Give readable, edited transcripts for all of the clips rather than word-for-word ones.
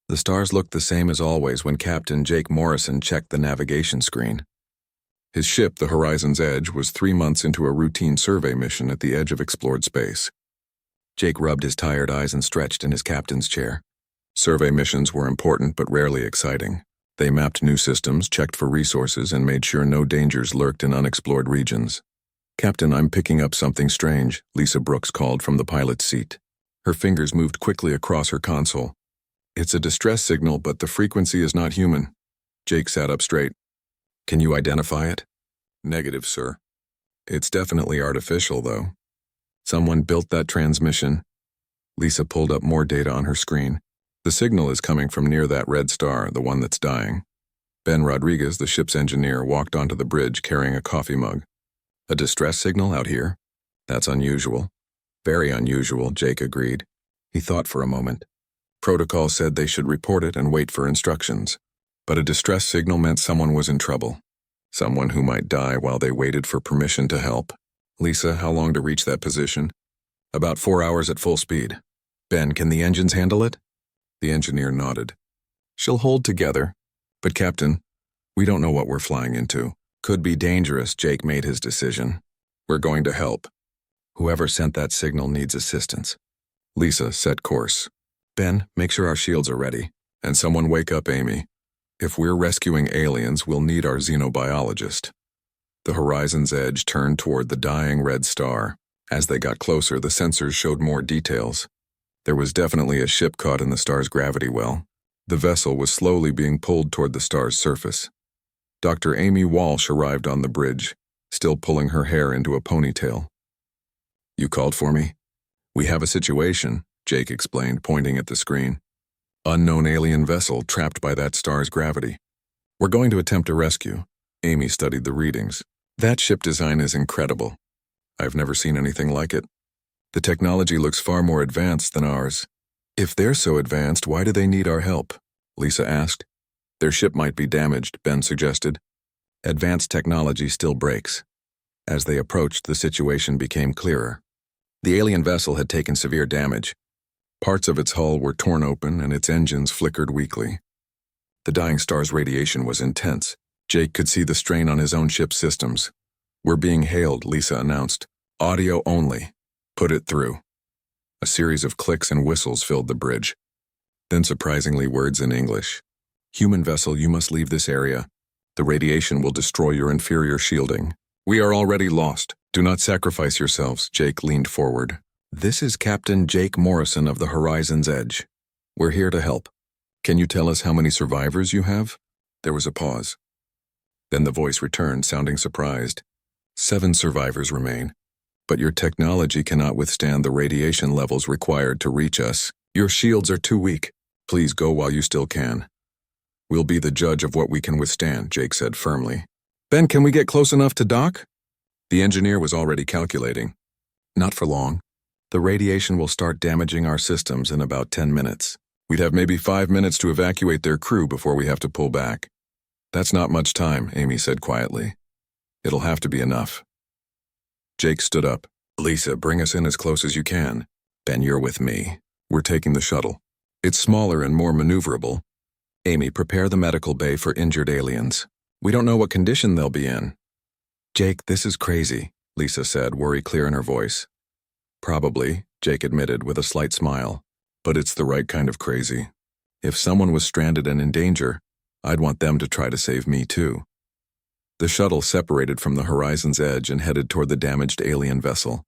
The stars looked the same as always when Captain Jake Morrison checked the navigation screen. His ship, the Horizon's Edge, was 3 months into a routine survey mission at the edge of explored space. Jake rubbed his tired eyes and stretched in his captain's chair. Survey missions were important but rarely exciting. They mapped new systems, checked for resources, and made sure no dangers lurked in unexplored regions. "Captain, I'm picking up something strange," Lisa Brooks called from the pilot's seat. Her fingers moved quickly across her console. "It's a distress signal, but the frequency is not human." Jake sat up straight. "Can you identify it?" "Negative, sir. It's definitely artificial, though. Someone built that transmission." Lisa pulled up more data on her screen. "The signal is coming from near that red star, the one that's dying." Ben Rodriguez, the ship's engineer, walked onto the bridge carrying a coffee mug. "A distress signal out here? That's unusual." "Very unusual," Jake agreed. He thought for a moment. Protocol said they should report it and wait for instructions. But a distress signal meant someone was in trouble. Someone who might die while they waited for permission to help. "Lisa, how long to reach that position?" "About 4 hours at full speed." "Ben, can the engines handle it?" The engineer nodded. "She'll hold together. But Captain, we don't know what we're flying into. Could be dangerous." Jake made his decision. "We're going to help. Whoever sent that signal needs assistance." Lisa set course. "Ben, make sure our shields are ready. And someone wake up Amy. If we're rescuing aliens, we'll need our xenobiologist." The Horizon's Edge turned toward the dying red star. As they got closer, the sensors showed more details. There was definitely a ship caught in the star's gravity well. The vessel was slowly being pulled toward the star's surface. Dr. Amy Walsh arrived on the bridge, still pulling her hair into a ponytail. "You called for me?" "We have a situation," Jake explained, pointing at the screen. "Unknown alien vessel trapped by that star's gravity. We're going to attempt a rescue." Amy studied the readings. "That ship design is incredible. I've never seen anything like it. The technology looks far more advanced than ours." "If they're so advanced, why do they need our help?" Lisa asked. "Their ship might be damaged," Ben suggested. "Advanced technology still breaks." As they approached, the situation became clearer. The alien vessel had taken severe damage. Parts of its hull were torn open and its engines flickered weakly. The dying star's radiation was intense. Jake could see the strain on his own ship's systems. "We're being hailed," Lisa announced. "Audio only. Put it through." A series of clicks and whistles filled the bridge. Then surprisingly words in English. "Human vessel, you must leave this area. The radiation will destroy your inferior shielding. We are already lost. Do not sacrifice yourselves." Jake leaned forward. "This is Captain Jake Morrison of the Horizon's Edge. We're here to help. Can you tell us how many survivors you have?" There was a pause. Then the voice returned, sounding surprised. 7 survivors remain. But your technology cannot withstand the radiation levels required to reach us. Your shields are too weak. Please go while you still can." "We'll be the judge of what we can withstand," Jake said firmly. "Ben, can we get close enough to dock?" The engineer was already calculating. "Not for long. The radiation will start damaging our systems in about 10 minutes. We'd have maybe 5 minutes to evacuate their crew before we have to pull back." "That's not much time," Amy said quietly. "It'll have to be enough." Jake stood up. "Lisa, bring us in as close as you can. Ben, you're with me. We're taking the shuttle. It's smaller and more maneuverable. Amy, prepare the medical bay for injured aliens. We don't know what condition they'll be in." "Jake, this is crazy," Lisa said, worry clear in her voice. "Probably," Jake admitted with a slight smile. "But it's the right kind of crazy. If someone was stranded and in danger, I'd want them to try to save me too." The shuttle separated from the Horizon's Edge and headed toward the damaged alien vessel.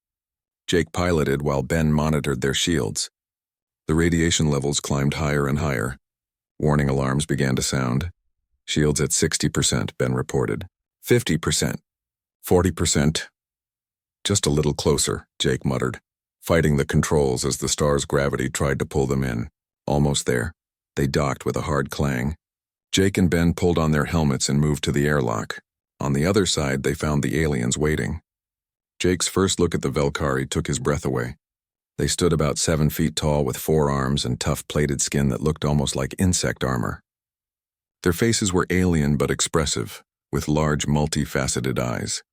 Jake piloted while Ben monitored their shields. The radiation levels climbed higher and higher. Warning alarms began to sound. "Shields at 60%, Ben reported. 50%. 40%. "Just a little closer," Jake muttered, fighting the controls as the star's gravity tried to pull them in. Almost there. They docked with a hard clang. Jake and Ben pulled on their helmets and moved to the airlock. On the other side, they found the aliens waiting. Jake's first look at the Velkari took his breath away. They stood about 7 feet tall with 4 arms and tough plated skin that looked almost like insect armor. Their faces were alien but expressive, with large multifaceted eyes.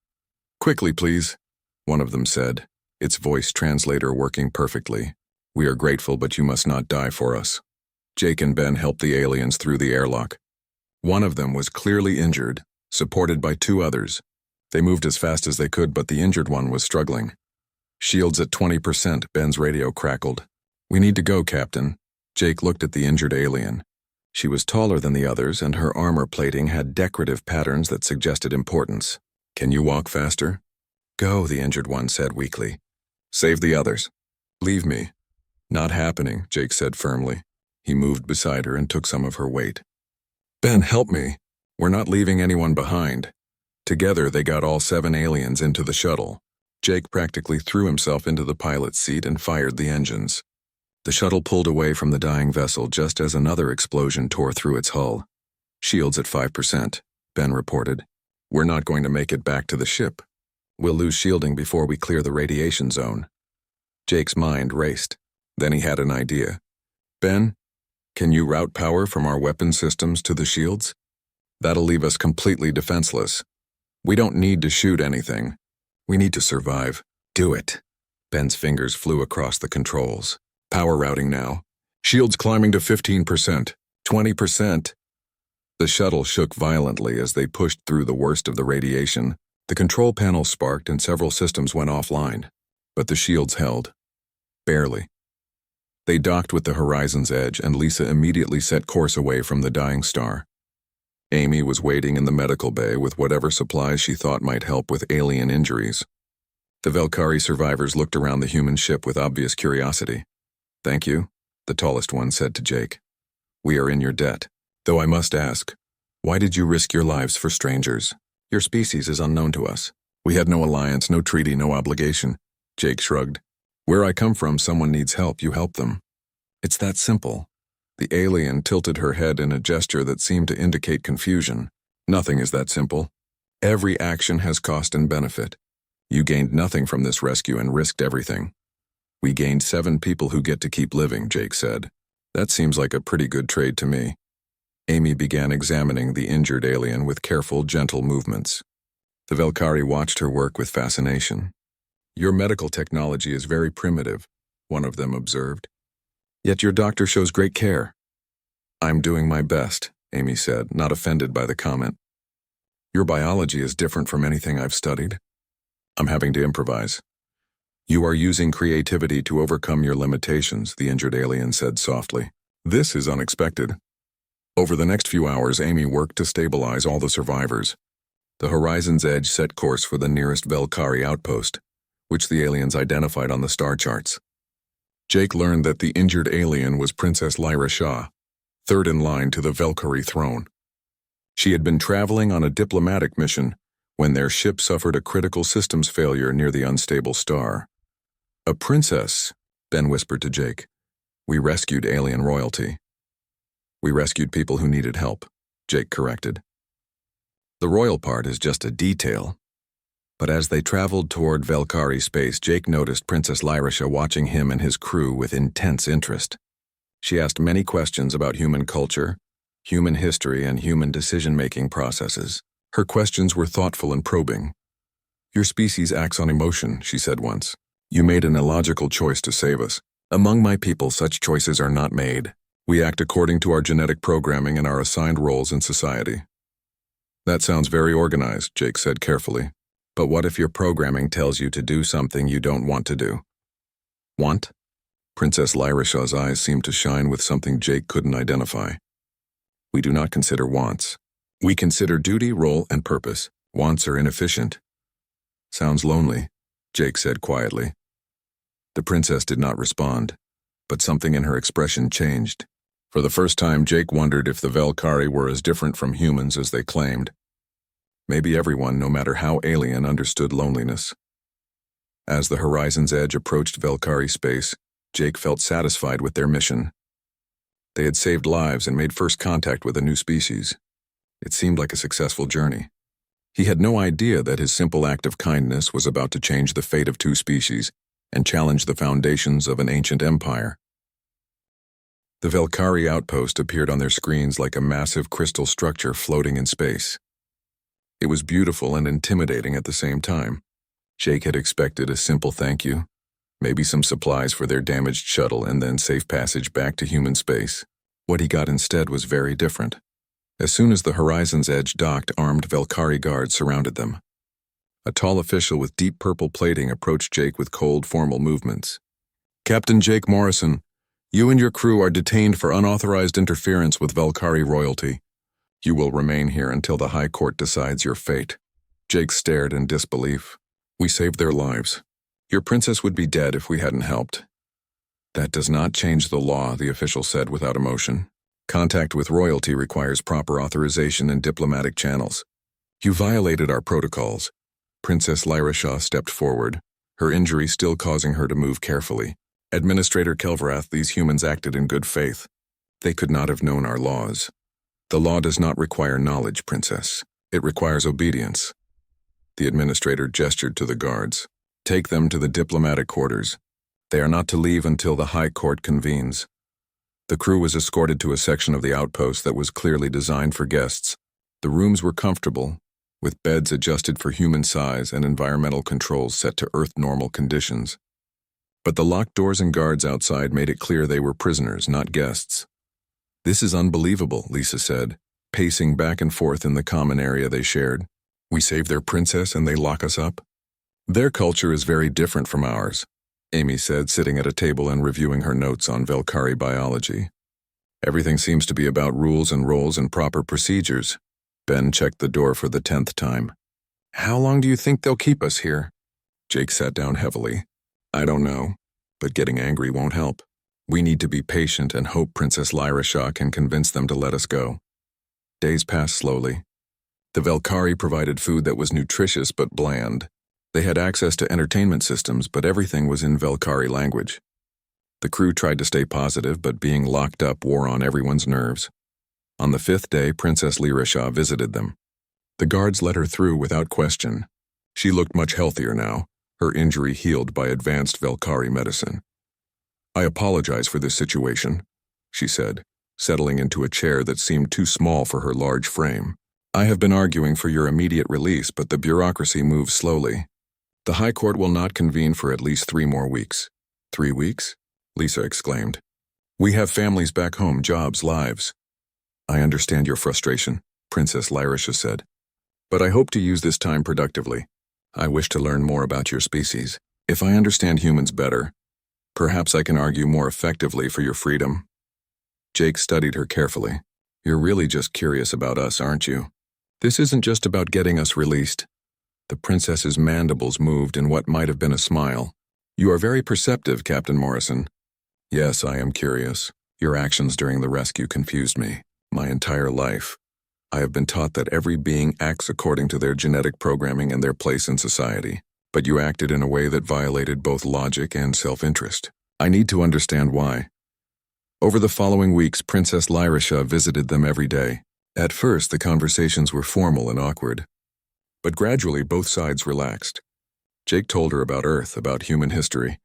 "Quickly, please," one of them said, its voice translator working perfectly. "We are grateful, but you must not die for us." Jake and Ben helped the aliens through the airlock. One of them was clearly injured, supported by two others. They moved as fast as they could, but the injured one was struggling. Shields at 20%, Ben's radio crackled. "We need to go, Captain." Jake looked at the injured alien. She was taller than the others, and her armor plating had decorative patterns that suggested importance. "Can you walk faster?" "Go," the injured one said weakly. "Save the others." "Leave me." "Not happening," Jake said firmly. He moved beside her and took some of her weight. "Ben, help me. We're not leaving anyone behind." Together, they got all 7 aliens into the shuttle. Jake practically threw himself into the pilot's seat and fired the engines. The shuttle pulled away from the dying vessel just as another explosion tore through its hull. "Shields at 5%, Ben reported. "We're not going to make it back to the ship. We'll lose shielding before we clear the radiation zone." Jake's mind raced. Then he had an idea. "Ben, can you route power from our weapon systems to the shields? That'll leave us completely defenseless. We don't need to shoot anything. We need to survive." "Do it." Ben's fingers flew across the controls. "Power routing now. Shields climbing to 15%, 20%. The shuttle shook violently as they pushed through the worst of the radiation. The control panel sparked and several systems went offline. But the shields held. Barely. They docked with the horizon's edge, and Lisa immediately set course away from the dying star. Amy was waiting in the medical bay with whatever supplies she thought might help with alien injuries. The Velkari survivors looked around the human ship with obvious curiosity. "Thank you," the tallest one said to Jake. "We are in your debt. Though I must ask, why did you risk your lives for strangers? Your species is unknown to us. We had no alliance, no treaty, no obligation." Jake shrugged. "Where I come from, someone needs help, you help them. It's that simple." The alien tilted her head in a gesture that seemed to indicate confusion. "Nothing is that simple. Every action has cost and benefit. You gained nothing from this rescue and risked everything." "We gained 7 people who get to keep living," Jake said. "That seems like a pretty good trade to me." Amy began examining the injured alien with careful, gentle movements. The Velkari watched her work with fascination. "Your medical technology is very primitive," one of them observed. "Yet your doctor shows great care." "I'm doing my best," Amy said, not offended by the comment. "Your biology is different from anything I've studied. I'm having to improvise." "You are using creativity to overcome your limitations," the injured alien said softly. "This is unexpected." Over the next few hours, Amy worked to stabilize all the survivors. The horizon's edge set course for the nearest Velkari outpost, which the aliens identified on the star charts. Jake learned that the injured alien was Princess Lyra Shah, third in line to the Velkari throne. She had been traveling on a diplomatic mission when their ship suffered a critical systems failure near the unstable star. "A princess," Ben whispered to Jake. "We rescued alien royalty." "We rescued people who needed help," Jake corrected. "The royal part is just a detail." But as they traveled toward Velkari space, Jake noticed Princess Lyrisha watching him and his crew with intense interest. She asked many questions about human culture, human history, and human decision-making processes. Her questions were thoughtful and probing. "Your species acts on emotion," she said once. "You made an illogical choice to save us. Among my people, such choices are not made. We act according to our genetic programming and our assigned roles in society." "That sounds very organized," Jake said carefully. "But what if your programming tells you to do something you don't want to do?" "Want?" Princess Lyrisha's eyes seemed to shine with something Jake couldn't identify. "We do not consider wants. We consider duty, role, and purpose. Wants are inefficient." "Sounds lonely," Jake said quietly. The princess did not respond, but something in her expression changed. For the first time, Jake wondered if the Velkari were as different from humans as they claimed. Maybe everyone, no matter how alien, understood loneliness. As the horizon's edge approached Velkari space, Jake felt satisfied with their mission. They had saved lives and made first contact with a new species. It seemed like a successful journey. He had no idea that his simple act of kindness was about to change the fate of 2 species and challenge the foundations of an ancient empire. The Velkari outpost appeared on their screens like a massive crystal structure floating in space. It was beautiful and intimidating at the same time. Jake had expected a simple thank you, maybe some supplies for their damaged shuttle, and then safe passage back to human space. What he got instead was very different. As soon as the horizon's edge docked, armed Velkari guards surrounded them. A tall official with deep purple plating approached Jake with cold, formal movements. "Captain Jake Morrison, you and your crew are detained for unauthorized interference with Velkari royalty. You will remain here until the High Court decides your fate." Jake stared in disbelief. "We saved their lives. Your princess would be dead if we hadn't helped." "That does not change the law," the official said without emotion. "Contact with royalty requires proper authorization and diplomatic channels. You violated our protocols." Princess Lyra Shah stepped forward, her injury still causing her to move carefully. "Administrator Kelvarath, these humans acted in good faith. They could not have known our laws. The law does not require knowledge, Princess. It requires obedience." The administrator gestured to the guards. "Take them to the diplomatic quarters. They are not to leave until the High Court convenes." The crew was escorted to a section of the outpost that was clearly designed for guests. The rooms were comfortable, with beds adjusted for human size and environmental controls set to Earth-normal conditions. But the locked doors and guards outside made it clear they were prisoners, not guests. "This is unbelievable," Lisa said, pacing back and forth in the common area they shared. "We save their princess and they lock us up?" "Their culture is very different from ours," Amy said, sitting at a table and reviewing her notes on Velkari biology. "Everything seems to be about rules and roles and proper procedures." Ben checked the door for the 10th time. "How long do you think they'll keep us here?" Jake sat down heavily. "I don't know, but getting angry won't help. We need to be patient and hope Princess Lyra Shah can convince them to let us go." Days passed slowly. The Velkari provided food that was nutritious but bland. They had access to entertainment systems, but everything was in Velkari language. The crew tried to stay positive, but being locked up wore on everyone's nerves. On the 5th day, Princess Lyra Shah visited them. The guards let her through without question. She looked much healthier now, her injury healed by advanced Velkari medicine. "I apologize for this situation," she said, settling into a chair that seemed too small for her large frame. "I have been arguing for your immediate release, but the bureaucracy moves slowly. The High Court will not convene for at least 3 more weeks." "3 weeks?" Lisa exclaimed. "We have families back home, jobs, lives." "I understand your frustration," Princess Lyra Shah said, "but I hope to use this time productively. I wish to learn more about your species. If I understand humans better, perhaps I can argue more effectively for your freedom." Jake studied her carefully. "You're really just curious about us, aren't you? This isn't just about getting us released." The princess's mandibles moved in what might have been a smile. "You are very perceptive, Captain Morrison." "Yes, I am curious. Your actions during the rescue confused me. My entire life, I have been taught that every being acts according to their genetic programming and their place in society. But you acted in a way that violated both logic and self-interest. I need to understand why." Over the following weeks, Princess Lyra Shah visited them every day. At first, the conversations were formal and awkward. But gradually, both sides relaxed. Jake told her about Earth, about human history,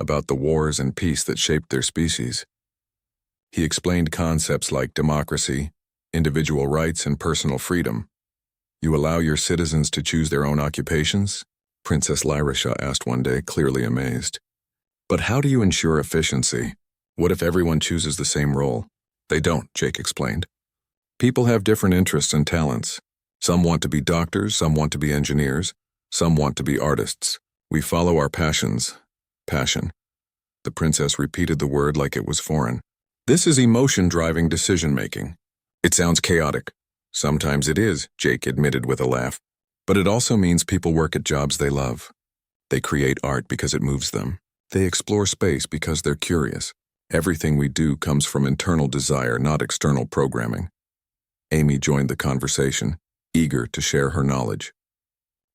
about the wars and peace that shaped their species. He explained concepts like democracy, individual rights, and personal freedom. "You allow your citizens to choose their own occupations?" Princess Lyra Shah asked one day, clearly amazed. "But how do you ensure efficiency? What if everyone chooses the same role?" "They don't," Jake explained. "People have different interests and talents. Some want to be doctors, some want to be engineers, some want to be artists. We follow our passions." "Passion." The princess repeated the word like it was foreign. "This is emotion-driving decision-making. It sounds chaotic." "Sometimes it is," Jake admitted with a laugh. "But it also means people work at jobs they love. They create art because it moves them. They explore space because they're curious. Everything we do comes from internal desire, not external programming." Amy joined the conversation, eager to share her knowledge.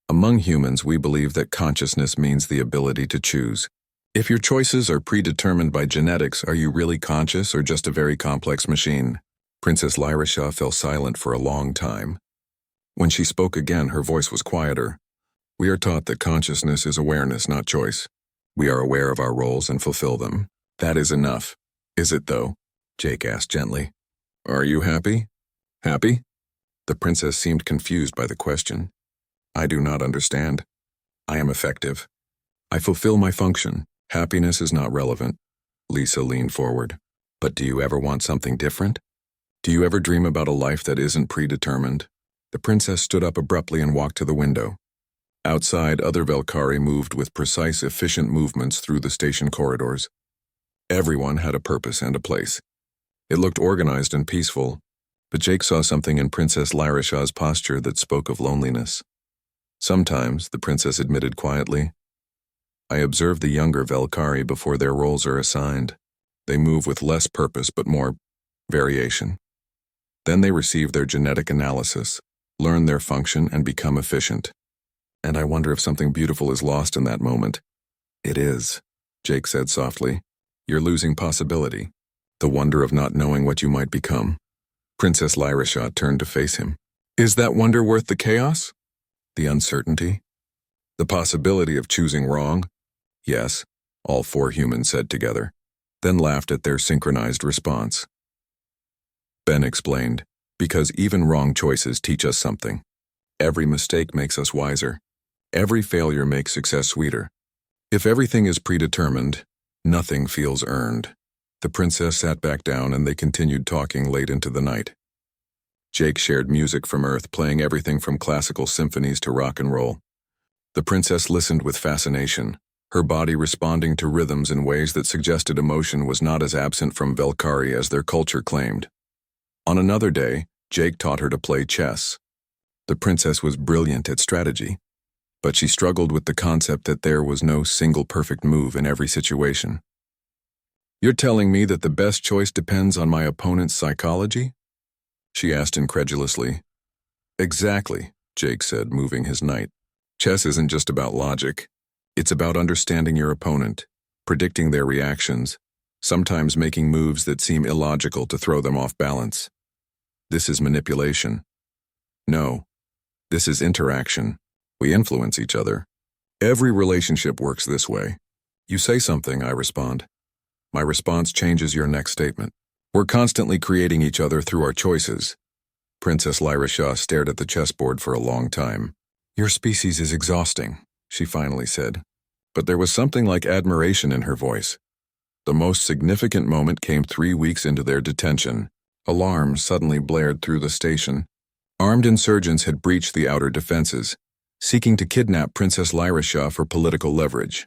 "Among humans, we believe that consciousness means the ability to choose. If your choices are predetermined by genetics, are you really conscious or just a very complex machine?" Princess Lyra Shah fell silent for a long time. When she spoke again, her voice was quieter. "We are taught that consciousness is awareness, not choice. We are aware of our roles and fulfill them. That is enough." "Is it, though?" Jake asked gently. "Are you happy?" "Happy?" The princess seemed confused by the question. "I do not understand. I am effective. I fulfill my function. Happiness is not relevant." Lisa leaned forward. But do you ever want something different? Do you ever dream about a life that isn't predetermined? The princess stood up abruptly and walked to the window. Outside, other Velkari moved with precise, efficient movements through the station corridors. Everyone had a purpose and a place. It looked organized and peaceful, but Jake saw something in Princess Lyrishaw's posture that spoke of loneliness. Sometimes, the princess admitted quietly, I observe the younger Velkari before their roles are assigned. They move with less purpose but more variation. Then they receive their genetic analysis, learn their function, and become efficient. And I wonder if something beautiful is lost in that moment. It is, Jake said softly. You're losing possibility. The wonder of not knowing what you might become. Princess Lyrishaw turned to face him. Is that wonder worth the chaos? The uncertainty? The possibility of choosing wrong? Yes, all four humans said together, then laughed at their synchronized response. Ben explained, because even wrong choices teach us something. Every mistake makes us wiser. Every failure makes success sweeter. If everything is predetermined, nothing feels earned. The princess sat back down and they continued talking late into the night. Jake shared music from Earth, playing everything from classical symphonies to rock and roll. The princess listened with fascination, her body responding to rhythms in ways that suggested emotion was not as absent from Velkari as their culture claimed. On another day, Jake taught her to play chess. The princess was brilliant at strategy, but she struggled with the concept that there was no single perfect move in every situation. You're telling me that the best choice depends on my opponent's psychology? She asked incredulously. Exactly, Jake said, moving his knight. Chess isn't just about logic. It's about understanding your opponent, predicting their reactions, sometimes making moves that seem illogical to throw them off balance. This is manipulation. No, this is interaction. We influence each other. Every relationship works this way. You say something, I respond. My response changes your next statement. We're constantly creating each other through our choices. Princess Lyrishaw stared at the chessboard for a long time. Your species is exhausting, she finally said. But there was something like admiration in her voice. The most significant moment came 3 weeks into their detention. Alarms suddenly blared through the station. Armed insurgents had breached the outer defenses, seeking to kidnap Princess Lyrishaw for political leverage.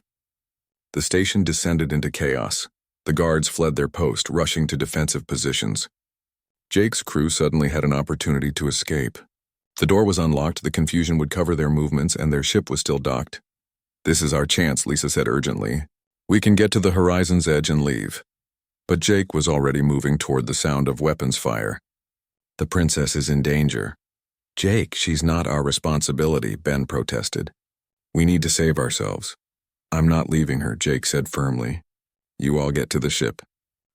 The station descended into chaos. The guards fled their post, rushing to defensive positions. Jake's crew suddenly had an opportunity to escape. The door was unlocked, the confusion would cover their movements, and their ship was still docked. This is our chance, Lisa said urgently. We can get to the horizon's edge and leave. But Jake was already moving toward the sound of weapons fire. The princess is in danger. Jake, she's not our responsibility, Ben protested. We need to save ourselves. I'm not leaving her, Jake said firmly. You all get to the ship.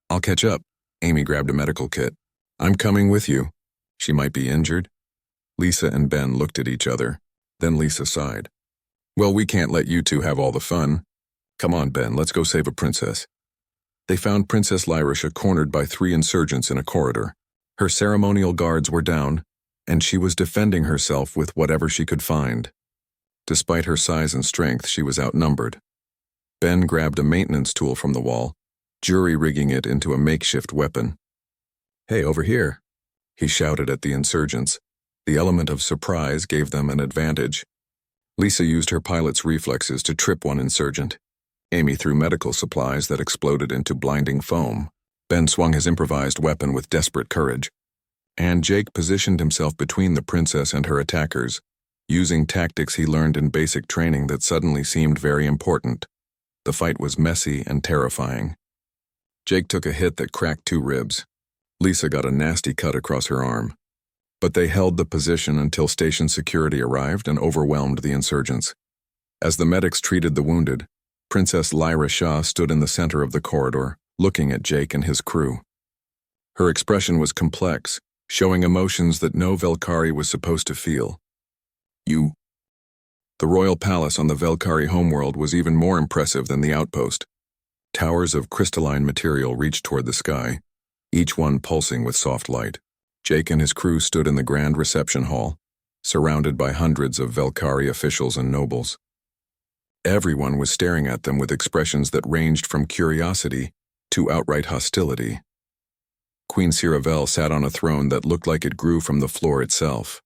I'll catch up. Amy grabbed a medical kit. I'm coming with you. She might be injured. Lisa and Ben looked at each other. Then Lisa sighed. Well, we can't let you two have all the fun. Come on, Ben, let's go save a princess. They found Princess Lyrisha cornered by 3 insurgents in a corridor. Her ceremonial guards were down, and she was defending herself with whatever she could find. Despite her size and strength, she was outnumbered. Ben grabbed a maintenance tool from the wall, jury-rigging it into a makeshift weapon. Hey, over here, he shouted at the insurgents. The element of surprise gave them an advantage. Lisa used her pilot's reflexes to trip one insurgent. Amy threw medical supplies that exploded into blinding foam. Ben swung his improvised weapon with desperate courage. And Jake positioned himself between the princess and her attackers, using tactics he learned in basic training that suddenly seemed very important. The fight was messy and terrifying. Jake took a hit that cracked 2 ribs. Lisa got a nasty cut across her arm. But they held the position until station security arrived and overwhelmed the insurgents. As the medics treated the wounded, Princess Lyrishaw stood in the center of the corridor, looking at Jake and his crew. Her expression was complex, showing emotions that no Velkari was supposed to feel. You. The royal palace on the Velkari homeworld was even more impressive than the outpost. Towers of crystalline material reached toward the sky, each one pulsing with soft light. Jake and his crew stood in the grand reception hall, surrounded by hundreds of Velkari officials and nobles. Everyone was staring at them with expressions that ranged from curiosity to outright hostility. Queen Siravel sat on a throne that looked like it grew from the floor itself.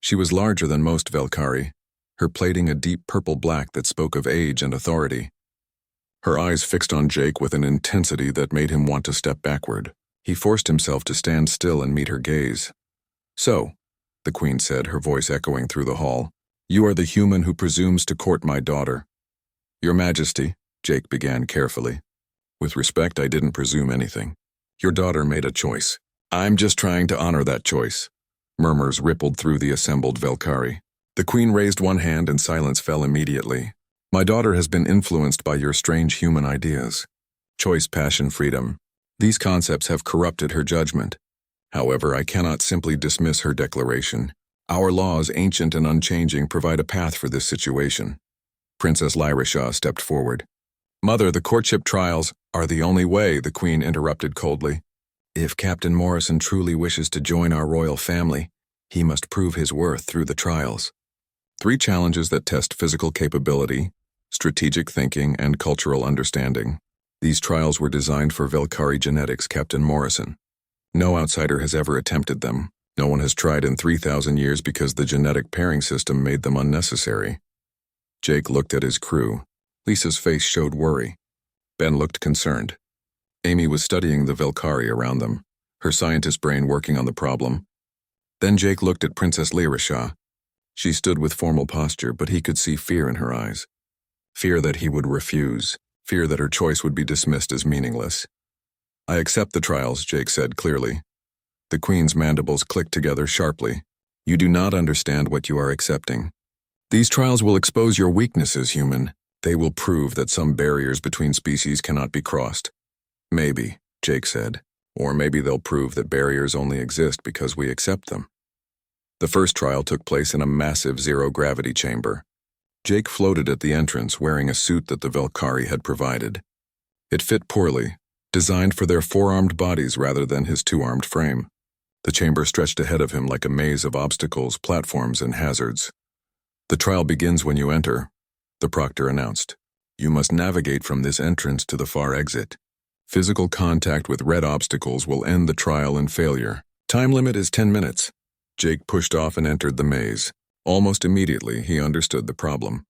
She was larger than most Velkari, her plating a deep purple-black that spoke of age and authority. Her eyes fixed on Jake with an intensity that made him want to step backward. He forced himself to stand still and meet her gaze. "So," the queen said, her voice echoing through the hall, "you are the human who presumes to court my daughter." "Your Majesty," Jake began carefully. "With respect, I didn't presume anything. Your daughter made a choice. I'm just trying to honor that choice." Murmurs rippled through the assembled Velkari. The queen raised one hand and silence fell immediately. "My daughter has been influenced by your strange human ideas. Choice, passion, freedom. These concepts have corrupted her judgment. However, I cannot simply dismiss her declaration. Our laws, ancient and unchanging, provide a path for this situation." Princess Lyra Shah stepped forward. "Mother, the courtship trials are the only way," the queen interrupted coldly. "If Captain Morrison truly wishes to join our royal family, he must prove his worth through the trials. 3 challenges that test physical capability, strategic thinking, and cultural understanding. These trials were designed for Velkari genetics, Captain Morrison. No outsider has ever attempted them. No one has tried in 3,000 years because the genetic pairing system made them unnecessary." Jake looked at his crew. Lisa's face showed worry. Ben looked concerned. Amy was studying the Velkari around them, her scientist brain working on the problem. Then Jake looked at Princess Lyra Shah. She stood with formal posture, but he could see fear in her eyes. Fear that he would refuse. Fear that her choice would be dismissed as meaningless. "I accept the trials," Jake said clearly. The queen's mandibles clicked together sharply. "You do not understand what you are accepting. These trials will expose your weaknesses, human. They will prove that some barriers between species cannot be crossed." "Maybe," Jake said. "Or maybe they'll prove that barriers only exist because we accept them." The first trial took place in a massive zero-gravity chamber. Jake floated at the entrance wearing a suit that the Velkari had provided. It fit poorly, designed for their 4-armed bodies rather than his 2-armed frame. The chamber stretched ahead of him like a maze of obstacles, platforms, and hazards. "The trial begins when you enter," the proctor announced. "You must navigate from this entrance to the far exit. Physical contact with red obstacles will end the trial in failure. Time limit is 10 minutes. Jake pushed off and entered the maze. Almost immediately, he understood the problem.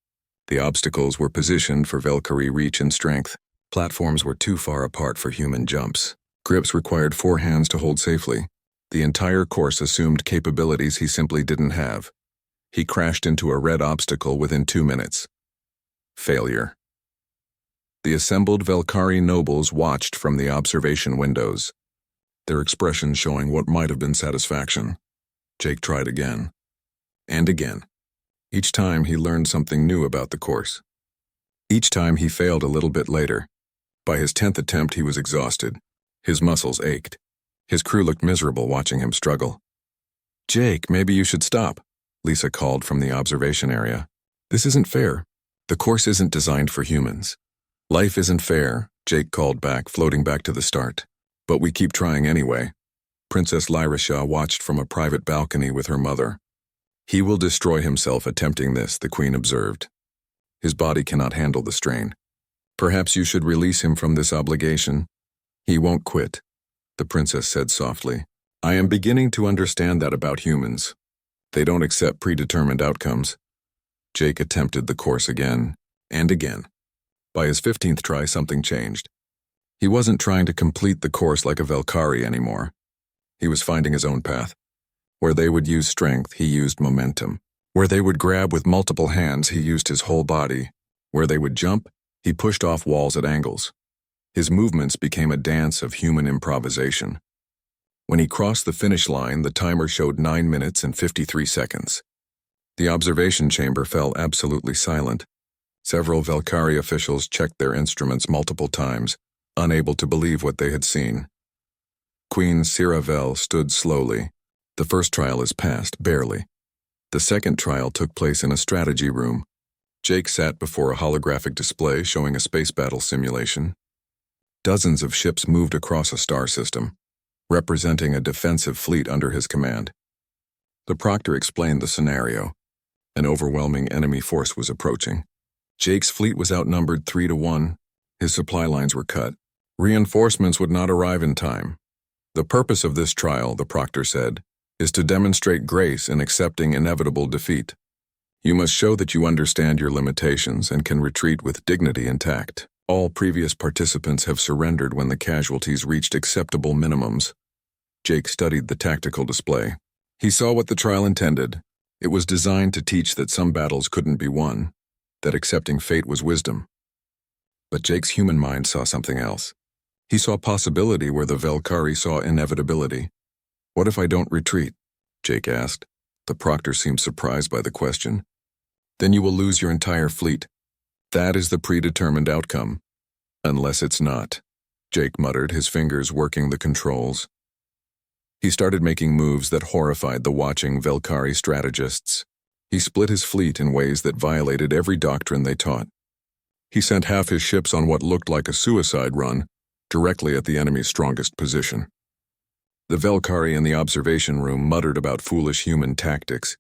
The obstacles were positioned for Velkari reach and strength. Platforms were too far apart for human jumps. Grips required 4 hands to hold safely. The entire course assumed capabilities he simply didn't have. He crashed into a red obstacle within 2 minutes. Failure. The assembled Velkari nobles watched from the observation windows, their expressions showing what might have been satisfaction. Jake tried again. And again. Each time he learned something new about the course. Each time he failed a little bit later. By his 10th attempt he was exhausted. His muscles ached. His crew looked miserable watching him struggle. "Jake, maybe you should stop," Lisa called from the observation area. "This isn't fair. The course isn't designed for humans." "Life isn't fair," Jake called back, floating back to the start. "But we keep trying anyway." Princess Lyra Shah watched from a private balcony with her mother. "He will destroy himself attempting this," the queen observed. "His body cannot handle the strain. Perhaps you should release him from this obligation." "He won't quit," the princess said softly. "I am beginning to understand that about humans. They don't accept predetermined outcomes." Jake attempted the course again and again. By his 15th try, something changed. He wasn't trying to complete the course like a Velkari anymore. He was finding his own path. Where they would use strength, he used momentum. Where they would grab with multiple hands, he used his whole body. Where they would jump, he pushed off walls at angles. His movements became a dance of human improvisation. When he crossed the finish line, the timer showed 9 minutes and 53 seconds. The observation chamber fell absolutely silent. Several Velkari officials checked their instruments multiple times, unable to believe what they had seen. Queen Siravel stood slowly. The first trial is passed, barely. The second trial took place in a strategy room. Jake sat before a holographic display showing a space battle simulation. Dozens of ships moved across a star system, representing a defensive fleet under his command. The proctor explained the scenario. An overwhelming enemy force was approaching. Jake's fleet was outnumbered 3-1. His supply lines were cut. Reinforcements would not arrive in time. The purpose of this trial, the proctor said, is to demonstrate grace in accepting inevitable defeat. You must show that you understand your limitations and can retreat with dignity and tact. All previous participants have surrendered when the casualties reached acceptable minimums. Jake studied the tactical display. He saw what the trial intended. It was designed to teach that some battles couldn't be won, that accepting fate was wisdom. But Jake's human mind saw something else. He saw possibility where the Velkari saw inevitability. What if I don't retreat? Jake asked. The proctor seemed surprised by the question. Then you will lose your entire fleet. That is the predetermined outcome. Unless it's not, Jake muttered, his fingers working the controls. He started making moves that horrified the watching Velkari strategists. He split his fleet in ways that violated every doctrine they taught. He sent half his ships on what looked like a suicide run, directly at the enemy's strongest position. The Velkari in the observation room muttered about foolish human tactics,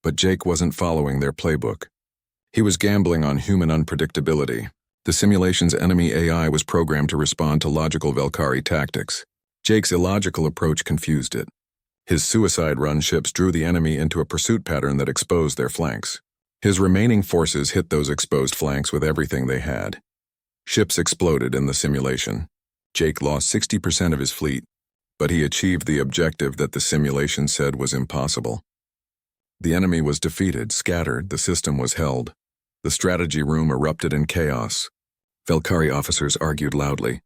but Jake wasn't following their playbook. He was gambling on human unpredictability. The simulation's enemy AI was programmed to respond to logical Velkari tactics. Jake's illogical approach confused it. His suicide run ships drew the enemy into a pursuit pattern that exposed their flanks. His remaining forces hit those exposed flanks with everything they had. Ships exploded in the simulation. Jake lost 60% of his fleet, but he achieved the objective that the simulation said was impossible. The enemy was defeated, scattered, the system was held. The strategy room erupted in chaos. Velkari officers argued loudly.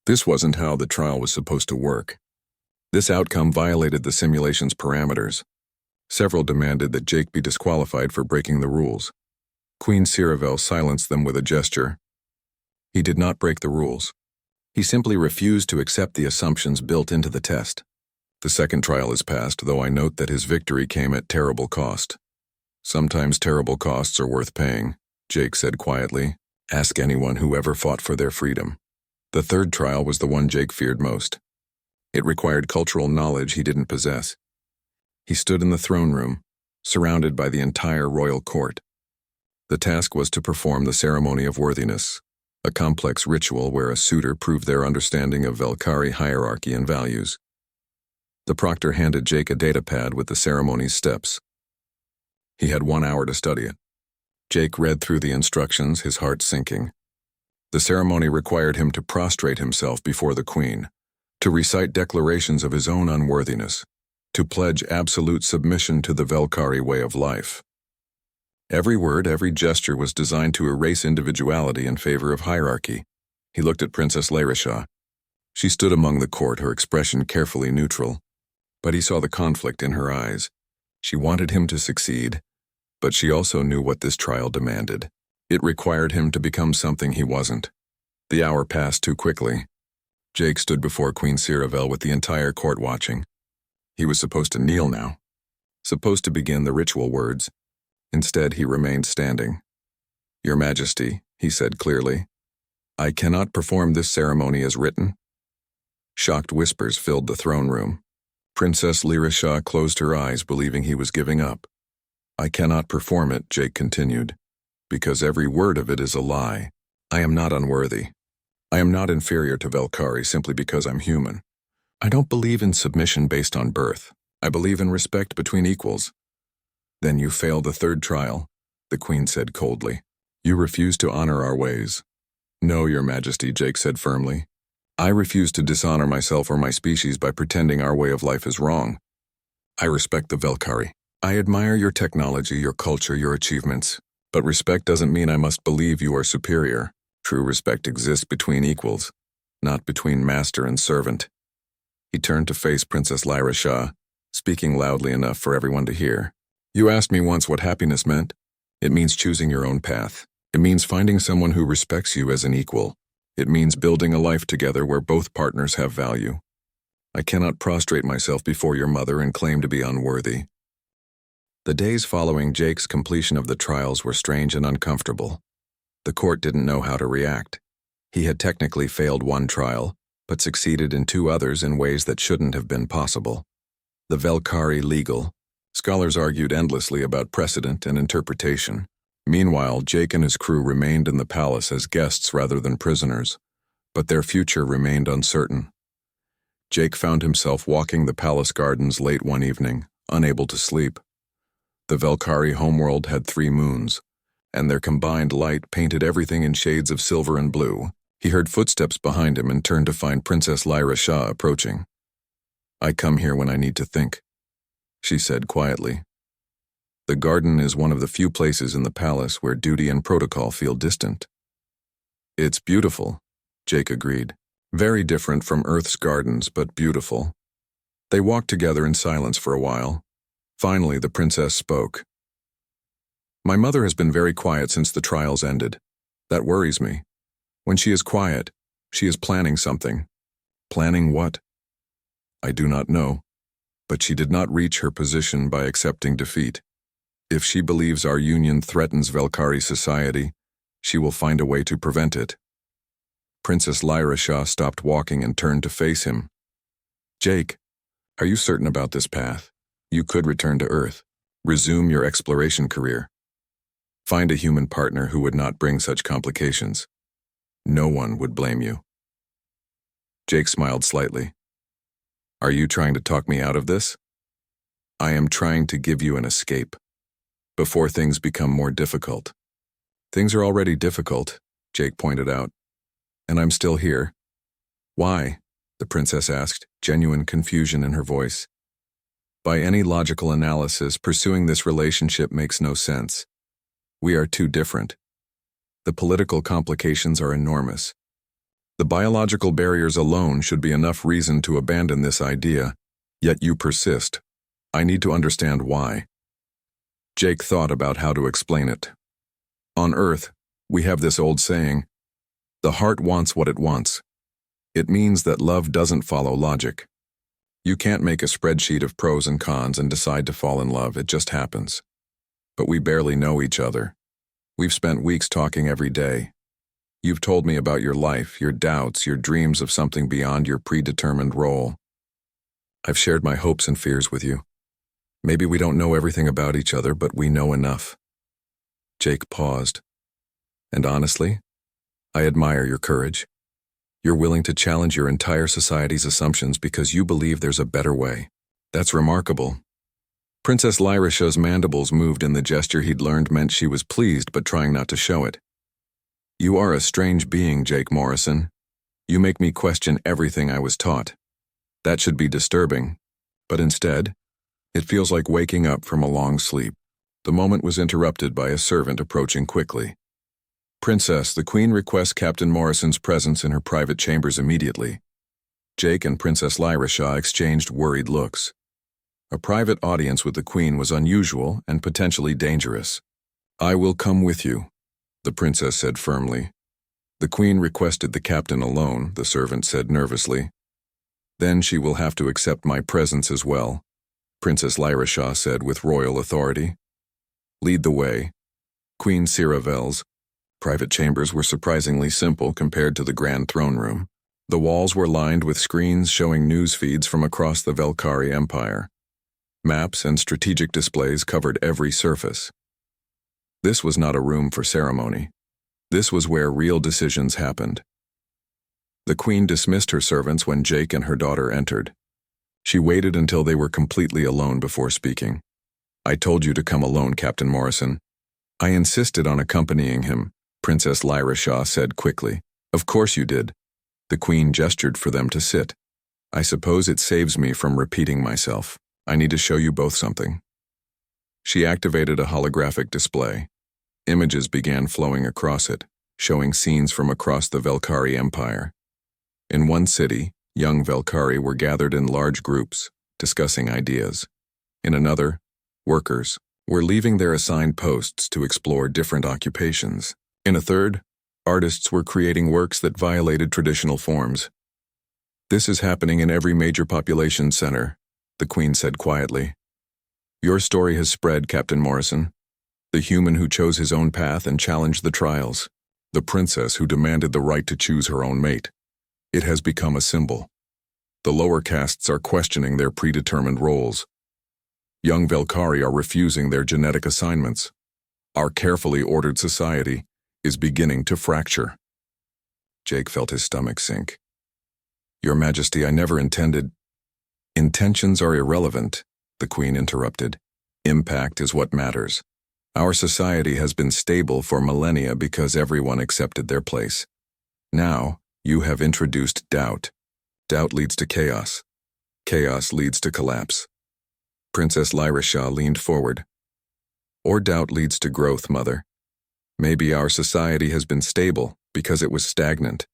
This wasn't how the trial was supposed to work. This outcome violated the simulation's parameters. Several demanded that Jake be disqualified for breaking the rules. Queen Ciravel silenced them with a gesture. He did not break the rules. He simply refused to accept the assumptions built into the test. The second trial is passed, though I note that his victory came at terrible cost. Sometimes terrible costs are worth paying, Jake said quietly. Ask anyone who ever fought for their freedom. The third trial was the one Jake feared most. It required cultural knowledge he didn't possess. He stood in the throne room, surrounded by the entire royal court. The task was to perform the ceremony of worthiness, a complex ritual where a suitor proved their understanding of Velkari hierarchy and values. The proctor handed Jake a datapad with the ceremony's steps. He had 1 hour to study it. Jake read through the instructions, his heart sinking. The ceremony required him to prostrate himself before the queen, to recite declarations of his own unworthiness, to pledge absolute submission to the Velkari way of life. Every word, every gesture was designed to erase individuality in favor of hierarchy. He looked at Princess Larisha. She stood among the court, her expression carefully neutral, but he saw the conflict in her eyes. She wanted him to succeed, but she also knew what this trial demanded. It required him to become something he wasn't. The hour passed too quickly. Jake stood before Queen Ciravel with the entire court watching. He was supposed to kneel now, supposed to begin the ritual words. Instead, he remained standing. Your Majesty, he said clearly, I cannot perform this ceremony as written. Shocked whispers filled the throne room. Princess Larisha closed her eyes, believing he was giving up. I cannot perform it, Jake continued, because every word of it is a lie. I am not unworthy. I am not inferior to Velkari simply because I'm human. I don't believe in submission based on birth. I believe in respect between equals. Then you failed the third trial, the queen said coldly. You refuse to honor our ways. No, Your Majesty, Jake said firmly. I refuse to dishonor myself or my species by pretending our way of life is wrong. I respect the Velkari. I admire your technology, your culture, your achievements. But respect doesn't mean I must believe you are superior. True respect exists between equals, not between master and servant. He turned to face Princess Larisha, speaking loudly enough for everyone to hear. You asked me once what happiness meant. It means choosing your own path. It means finding someone who respects you as an equal. It means building a life together where both partners have value. I cannot prostrate myself before your mother and claim to be unworthy. The days following Jake's completion of the trials were strange and uncomfortable. The court didn't know how to react. He had technically failed one trial, but succeeded in 2 others in ways that shouldn't have been possible. The Velkari legal. Scholars argued endlessly about precedent and interpretation. Meanwhile, Jake and his crew remained in the palace as guests rather than prisoners, but their future remained uncertain. Jake found himself walking the palace gardens late one evening, unable to sleep. The Velkari homeworld had 3 moons, and their combined light painted everything in shades of silver and blue. He heard footsteps behind him and turned to find Princess Lyra Shah approaching. "I come here when I need to think," she said quietly. "The garden is one of the few places in the palace where duty and protocol feel distant." "It's beautiful," Jake agreed. "Very different from Earth's gardens, but beautiful." They walked together in silence for a while. Finally, the princess spoke. "My mother has been very quiet since the trials ended. That worries me. When she is quiet, she is planning something." "Planning what?" "I do not know, but she did not reach her position by accepting defeat. If she believes our union threatens Velkari society, she will find a way to prevent it." Princess Lyra Shah stopped walking and turned to face him. "Jake, are you certain about this path? You could return to Earth, resume your exploration career. Find a human partner who would not bring such complications. No one would blame you." Jake smiled slightly. "Are you trying to talk me out of this?" "I am trying to give you an escape, before things become more difficult." "Things are already difficult," Jake pointed out. "And I'm still here." "Why?" the princess asked, genuine confusion in her voice. "By any logical analysis, pursuing this relationship makes no sense. We are too different. The political complications are enormous. The biological barriers alone should be enough reason to abandon this idea, yet you persist. I need to understand why." Jake thought about how to explain it. "On Earth, we have this old saying, 'The heart wants what it wants.' It means that love doesn't follow logic. You can't make a spreadsheet of pros and cons and decide to fall in love, it just happens. But we barely know each other. We've spent weeks talking every day. You've told me about your life, your doubts, your dreams of something beyond your predetermined role. I've shared my hopes and fears with you. Maybe we don't know everything about each other, but we know enough." Jake paused. "And honestly, I admire your courage. You're willing to challenge your entire society's assumptions because you believe there's a better way. That's remarkable." Princess Lyra Shah's mandibles moved in the gesture he'd learned meant she was pleased but trying not to show it. "You are a strange being, Jake Morrison. You make me question everything I was taught. That should be disturbing. But instead, it feels like waking up from a long sleep." The moment was interrupted by a servant approaching quickly. "Princess, the Queen requests Captain Morrison's presence in her private chambers immediately." Jake and Princess Lyra Shah exchanged worried looks. A private audience with the Queen was unusual and potentially dangerous. "I will come with you," the princess said firmly. "The Queen requested the captain alone," the servant said nervously. "Then she will have to accept my presence as well," Princess Lyra Shah said with royal authority. "Lead the way." Queen Siravel's private chambers were surprisingly simple compared to the grand throne room. The walls were lined with screens showing news feeds from across the Velkari Empire. Maps and strategic displays covered every surface. This was not a room for ceremony. This was where real decisions happened. The Queen dismissed her servants when Jake and her daughter entered. She waited until they were completely alone before speaking. "I told you to come alone, Captain Morrison." "I insisted on accompanying him," Princess Lyra Shah said quickly. "Of course you did." The Queen gestured for them to sit. "I suppose it saves me from repeating myself. I need to show you both something." She activated a holographic display. Images began flowing across it, showing scenes from across the Velkari Empire. In one city, young Velkari were gathered in large groups, discussing ideas. In another, workers were leaving their assigned posts to explore different occupations. In a third, artists were creating works that violated traditional forms. "This is happening in every major population center," the Queen said quietly. "Your story has spread, Captain Morrison. The human who chose his own path and challenged the trials. The princess who demanded the right to choose her own mate. It has become a symbol. The lower castes are questioning their predetermined roles. Young Velkari are refusing their genetic assignments. Our carefully ordered society is beginning to fracture." Jake felt his stomach sink. Your Majesty, I never intended— Intentions are irrelevant, the Queen interrupted. Impact is what matters. Our society has been stable for millennia because everyone accepted their place. Now, you have introduced doubt. Doubt leads to chaos. Chaos leads to collapse. Princess Lyra leaned forward. Or doubt leads to growth, Mother. Maybe our society has been stable because it was stagnant.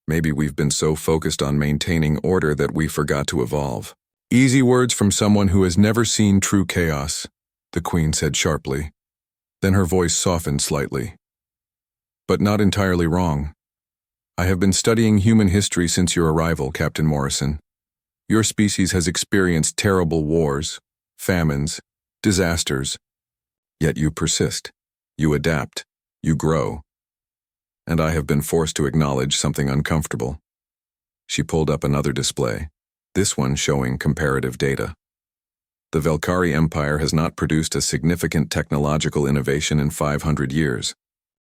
Maybe we've been so focused on maintaining order that we forgot to evolve. Easy words from someone who has never seen true chaos, the Queen said sharply. Then her voice softened slightly. But not entirely wrong. I have been studying human history since your arrival, Captain Morrison. Your species has experienced terrible wars, famines, disasters. Yet you persist. You adapt. You grow. And I have been forced to acknowledge something uncomfortable. She pulled up another display, this one showing comparative data. The Velkari Empire has not produced a significant technological innovation in 500 years.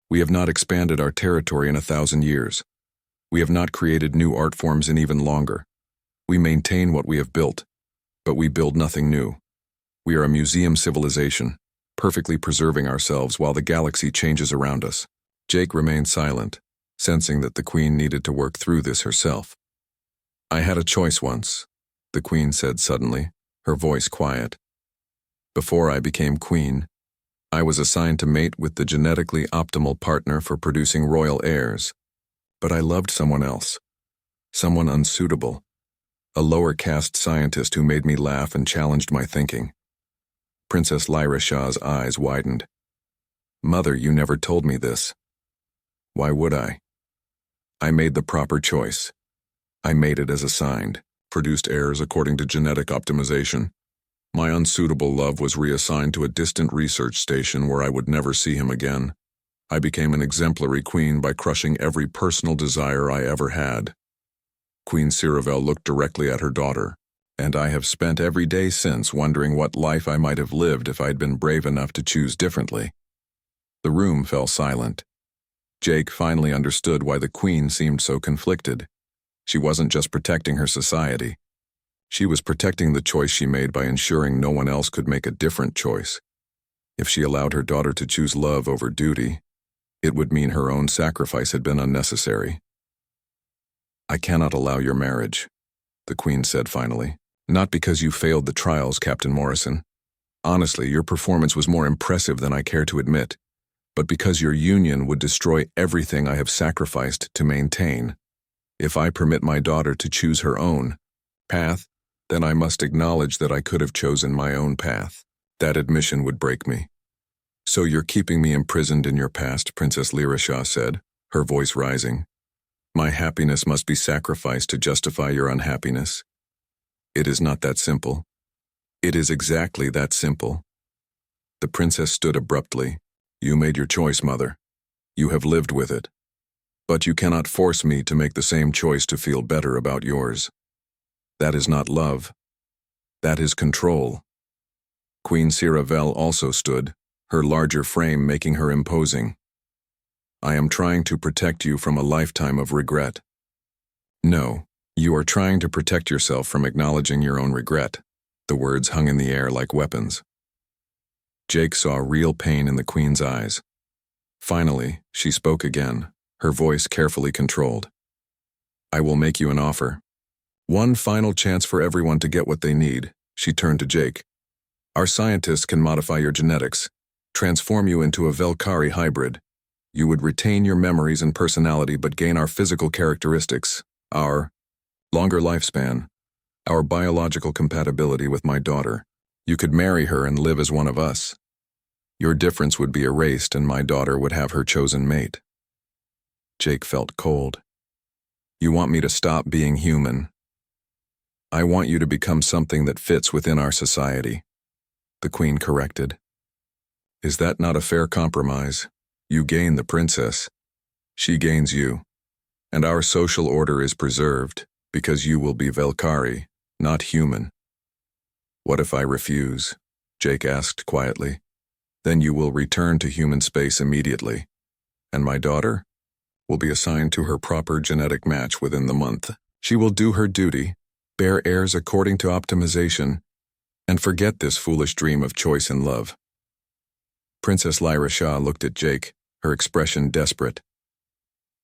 We have not expanded our territory in 1,000 years. We have not created new art forms in even longer. We maintain what we have built, but we build nothing new. We are a museum civilization, perfectly preserving ourselves while the galaxy changes around us. Jake remained silent, sensing that the Queen needed to work through this herself. I had a choice once, the Queen said suddenly, her voice quiet. Before I became Queen, I was assigned to mate with the genetically optimal partner for producing royal heirs. But I loved someone else, someone unsuitable, a lower caste scientist who made me laugh and challenged my thinking. Princess Lyra eyes widened. Mother, you never told me this. Why would I? I made the proper choice. I made it as assigned, produced heirs according to genetic optimization. My unsuitable love was reassigned to a distant research station where I would never see him again. I became an exemplary queen by crushing every personal desire I ever had. Queen Ciravel looked directly at her daughter, and I have spent every day since wondering what life I might have lived if I'd been brave enough to choose differently. The room fell silent. Jake finally understood why the Queen seemed so conflicted. She wasn't just protecting her society. She was protecting the choice she made by ensuring no one else could make a different choice. If she allowed her daughter to choose love over duty, it would mean her own sacrifice had been unnecessary. I cannot allow your marriage, the Queen said finally. Not because you failed the trials, Captain Morrison. Honestly, your performance was more impressive than I care to admit, but because your union would destroy everything I have sacrificed to maintain. If I permit my daughter to choose her own path, then I must acknowledge that I could have chosen my own path. That admission would break me. So you're keeping me imprisoned in your past, Princess Lyra said, her voice rising. My happiness must be sacrificed to justify your unhappiness. It is not that simple. It is exactly that simple. The princess stood abruptly. You made your choice, Mother. You have lived with it. But you cannot force me to make the same choice to feel better about yours. That is not love. That is control. Queen Ciravel also stood, her larger frame making her imposing. I am trying to protect you from a lifetime of regret. No, you are trying to protect yourself from acknowledging your own regret. The words hung in the air like weapons. Jake saw real pain in the Queen's eyes. Finally, she spoke again, her voice carefully controlled. I will make you an offer. One final chance for everyone to get what they need. She turned to Jake. Our scientists can modify your genetics, transform you into a Velkari hybrid. You would retain your memories and personality but gain our physical characteristics, our longer lifespan, our biological compatibility with my daughter. You could marry her and live as one of us. Your difference would be erased and my daughter would have her chosen mate. Jake felt cold. You want me to stop being human. I want you to become something that fits within our society, the Queen corrected. Is that not a fair compromise? You gain the princess. She gains you. And our social order is preserved because you will be Velkari, not human. What if I refuse? Jake asked quietly. Then you will return to human space immediately. And my daughter will be assigned to her proper genetic match within the month. She will do her duty, bear heirs according to optimization, and forget this foolish dream of choice and love. Princess Lyra Shah looked at Jake, her expression desperate.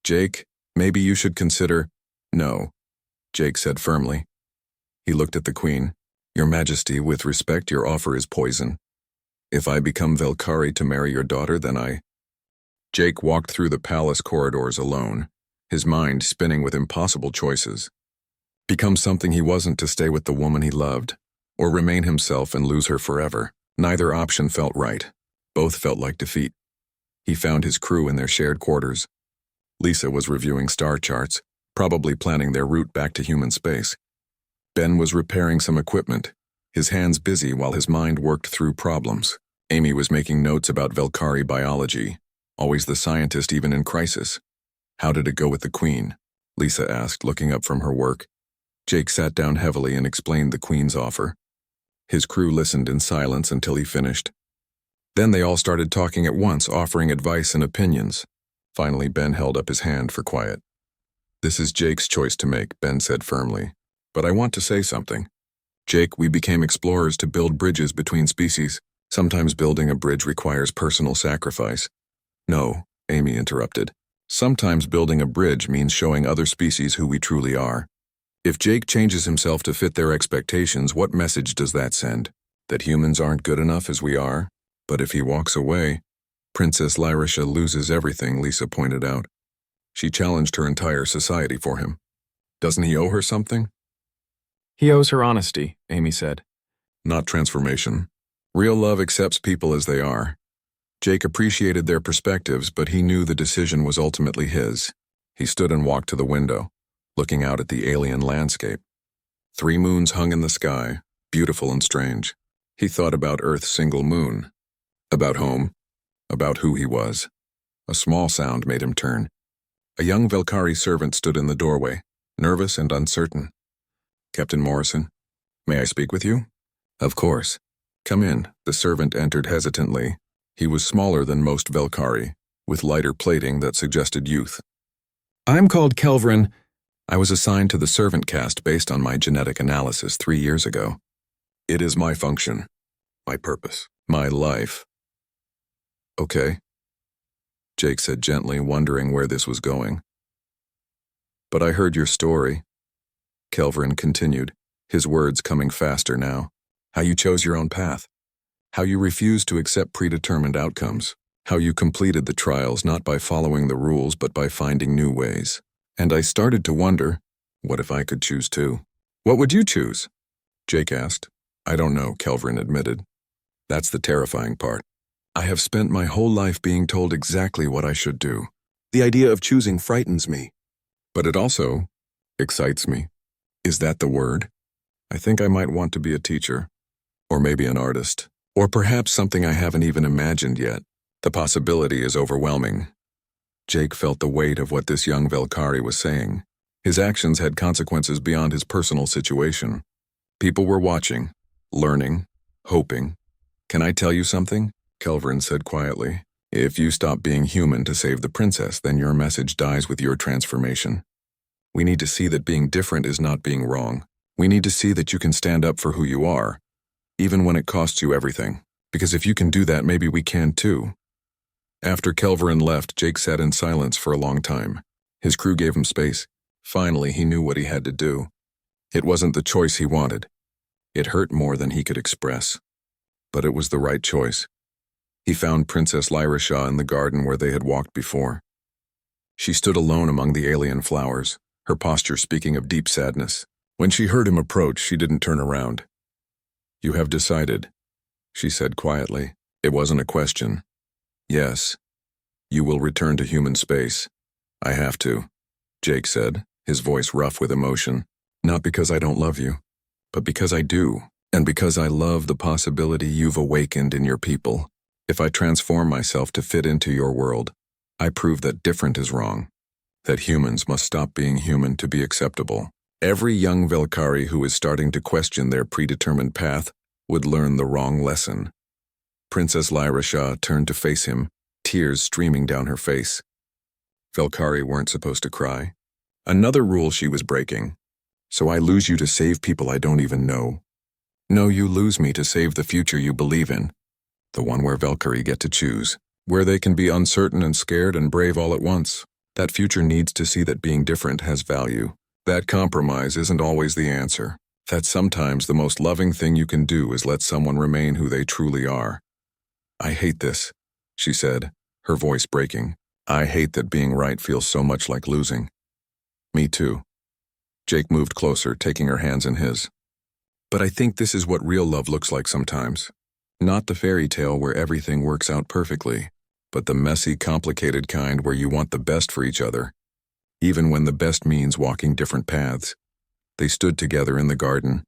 Jake, maybe you should consider— No, Jake said firmly. He looked at the Queen. Your Majesty, with respect, your offer is poison. If I become Velkari to marry your daughter, then I— Jake walked through the palace corridors alone, his mind spinning with impossible choices. Become something he wasn't to stay with the woman he loved, or remain himself and lose her forever. Neither option felt right. Both felt like defeat. He found his crew in their shared quarters. Lisa was reviewing star charts, probably planning their route back to human space. Ben was repairing some equipment, his hands busy while his mind worked through problems. Amy was making notes about Velkari biology, always the scientist even in crisis. How did it go with the Queen? Lisa asked, looking up from her work. Jake sat down heavily and explained the Queen's offer. His crew listened in silence until he finished. Then they all started talking at once, offering advice and opinions. Finally, Ben held up his hand for quiet. This is Jake's choice to make, Ben said firmly. But I want to say something. Jake, we became explorers to build bridges between species. Sometimes building a bridge requires personal sacrifice. No, Amy interrupted. Sometimes building a bridge means showing other species who we truly are. If Jake changes himself to fit their expectations, what message does that send? That humans aren't good enough as we are? But if he walks away, Princess Lyrisha loses everything, Lisa pointed out. She challenged her entire society for him. Doesn't he owe her something? He owes her honesty, Amy said. Not transformation. Real love accepts people as they are. Jake appreciated their perspectives, but he knew the decision was ultimately his. He stood and walked to the window, looking out at the alien landscape. 3 moons hung in the sky, beautiful and strange. He thought about Earth's single moon, about home, about who he was. A small sound made him turn. A young Velkari servant stood in the doorway, nervous and uncertain. Captain Morrison, may I speak with you? Of course. Come in. The servant entered hesitantly. He was smaller than most Velkari, with lighter plating that suggested youth. I'm called Kelvrin. I was assigned to the servant caste based on my genetic analysis 3 years ago. It is my function, my purpose, my life. Okay, Jake said gently, wondering where this was going. But I heard your story, Kelvrin continued, his words coming faster now. How you chose your own path. How you refused to accept predetermined outcomes. How you completed the trials not by following the rules but by finding new ways. And I started to wonder, what if I could choose too? What would you choose? Jake asked. I don't know, Kelvrin admitted. That's the terrifying part. I have spent my whole life being told exactly what I should do. The idea of choosing frightens me. But it also excites me. Is that the word? I think I might want to be a teacher. Or maybe an artist. Or perhaps something I haven't even imagined yet. The possibility is overwhelming. Jake felt the weight of what this young Velkari was saying. His actions had consequences beyond his personal situation. People were watching, learning, hoping. Can I tell you something? Kelvrin said quietly. If you stop being human to save the princess, then your message dies with your transformation. We need to see that being different is not being wrong. We need to see that you can stand up for who you are, even when it costs you everything. Because if you can do that, maybe we can too. After Kelvrin left, Jake sat in silence for a long time. His crew gave him space. Finally, he knew what he had to do. It wasn't the choice he wanted. It hurt more than he could express. But it was the right choice. He found Princess Lyra Shah in the garden where they had walked before. She stood alone among the alien flowers, her posture speaking of deep sadness. When she heard him approach, she didn't turn around. You have decided, she said quietly. It wasn't a question. Yes, you will return to human space. I have to, Jake said, his voice rough with emotion. Not because I don't love you, but because I do, and because I love the possibility you've awakened in your people. If I transform myself to fit into your world, I prove that different is wrong, that humans must stop being human to be acceptable. Every young Velkari who is starting to question their predetermined path would learn the wrong lesson. Princess Lyra Shah turned to face him, tears streaming down her face. Velkari weren't supposed to cry. Another rule she was breaking. So I lose you to save people I don't even know. No, you lose me to save the future you believe in. The one where Valkyrie get to choose. Where they can be uncertain and scared and brave all at once. That future needs to see that being different has value. That compromise isn't always the answer. That sometimes the most loving thing you can do is let someone remain who they truly are. I hate this, she said, her voice breaking. I hate that being right feels so much like losing. Me too. Jake moved closer, taking her hands in his. But I think this is what real love looks like sometimes. Not the fairy tale where everything works out perfectly, but the messy, complicated kind where you want the best for each other, even when the best means walking different paths. They stood together in the garden,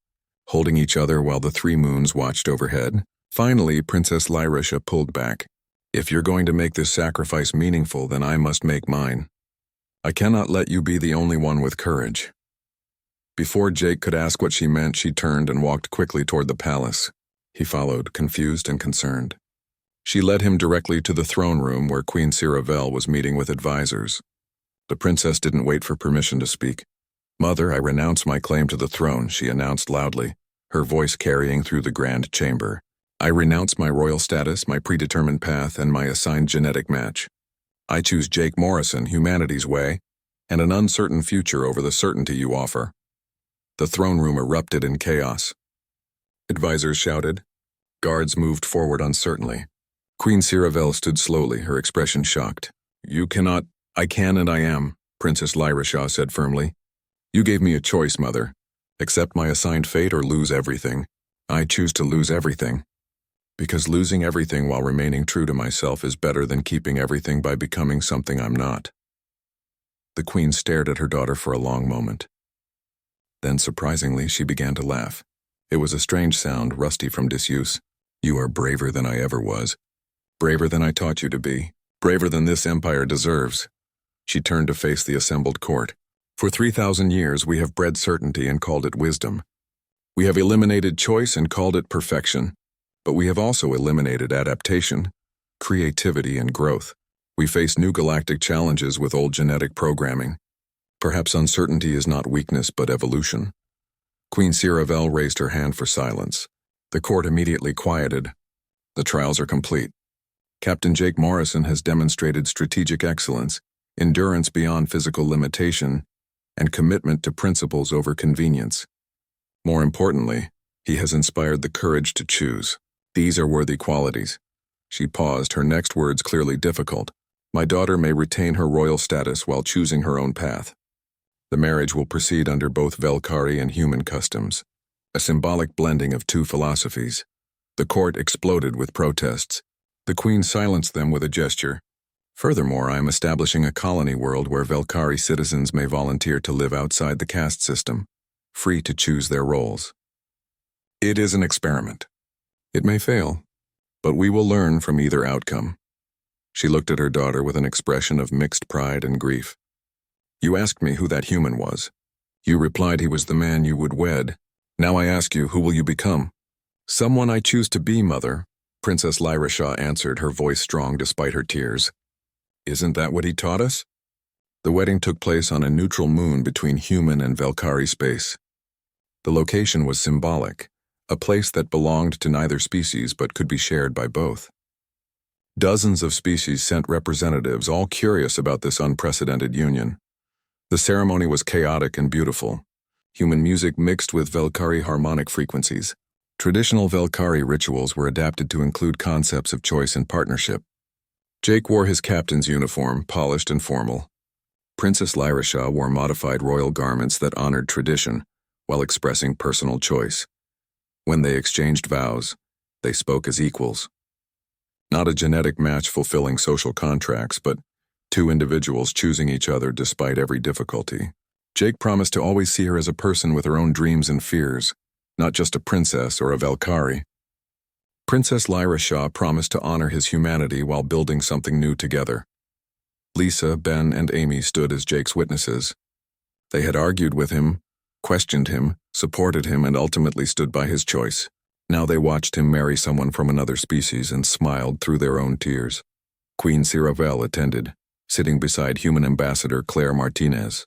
holding each other while the 3 moons watched overhead. Finally, Princess Lyrisha pulled back. If you're going to make this sacrifice meaningful, then I must make mine. I cannot let you be the only one with courage. Before Jake could ask what she meant, she turned and walked quickly toward the palace. He followed, confused and concerned. She led him directly to the throne room where Queen Siravel was meeting with advisors. The princess didn't wait for permission to speak. Mother, I renounce my claim to the throne, she announced loudly, her voice carrying through the grand chamber. I renounce my royal status, my predetermined path, and my assigned genetic match. I choose Jake Morrison, humanity's way, and an uncertain future over the certainty you offer. The throne room erupted in chaos. Advisors shouted. Guards moved forward uncertainly. Queen Siravel stood slowly, her expression shocked. You cannot. I can and I am, Princess Lyrisha said firmly. You gave me a choice, Mother. Accept my assigned fate or lose everything. I choose to lose everything. Because losing everything while remaining true to myself is better than keeping everything by becoming something I'm not. The Queen stared at her daughter for a long moment. Then, surprisingly, she began to laugh. It was a strange sound, rusty from disuse. You are braver than I ever was. Braver than I taught you to be. Braver than this empire deserves. She turned to face the assembled court. For 3,000 years, we have bred certainty and called it wisdom. We have eliminated choice and called it perfection. But we have also eliminated adaptation, creativity, and growth. We face new galactic challenges with old genetic programming. Perhaps uncertainty is not weakness but evolution. Queen Siravel raised her hand for silence. The court immediately quieted. The trials are complete. Captain Jake Morrison has demonstrated strategic excellence, endurance beyond physical limitation, and commitment to principles over convenience. More importantly, he has inspired the courage to choose. These are worthy qualities. She paused, her next words clearly difficult. My daughter may retain her royal status while choosing her own path. The marriage will proceed under both Valkyrie and human customs, a symbolic blending of 2 philosophies. The court exploded with protests. The Queen silenced them with a gesture. Furthermore, I am establishing a colony world where Valkyrie citizens may volunteer to live outside the caste system, free to choose their roles. It is an experiment. It may fail, but we will learn from either outcome. She looked at her daughter with an expression of mixed pride and grief. You asked me who that human was. You replied he was the man you would wed. Now I ask you, who will you become? Someone I choose to be, Mother, Princess Lyrisha answered, her voice strong despite her tears. Isn't that what he taught us? The wedding took place on a neutral moon between human and Valkyrie space. The location was symbolic, a place that belonged to neither species but could be shared by both. Dozens of species sent representatives, all curious about this unprecedented union. The ceremony was chaotic and beautiful. Human music mixed with Valkyrie harmonic frequencies. Traditional Valkyrie rituals were adapted to include concepts of choice and partnership. Jake wore his captain's uniform, polished and formal. Princess Lyrisha wore modified royal garments that honored tradition, while expressing personal choice. When they exchanged vows, they spoke as equals. Not a genetic match fulfilling social contracts, but 2 individuals choosing each other despite every difficulty. Jake promised to always see her as a person with her own dreams and fears, not just a princess or a Valkyrie. Princess Lyrisha promised to honor his humanity while building something new together. Lisa, Ben, and Amy stood as Jake's witnesses. They had argued with him, questioned him, supported him, and ultimately stood by his choice. Now they watched him marry someone from another species and smiled through their own tears. Queen Siravel attended, sitting beside human ambassador Claire Martinez.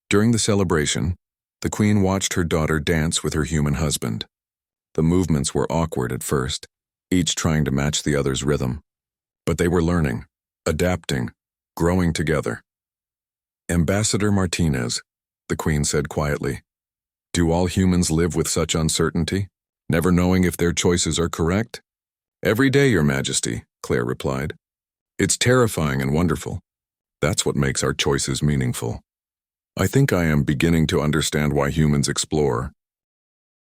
During the celebration, the The queen watched her daughter dance with her human husband. The movements were awkward at first, each trying to match the other's rhythm. But they were learning, adapting, growing together. Ambassador Martinez, the queen said quietly, do all humans live with such uncertainty, never knowing if their choices are correct? Every day, Your Majesty, Claire replied. It's terrifying and wonderful. That's what makes our choices meaningful. I think I am beginning to understand why humans explore,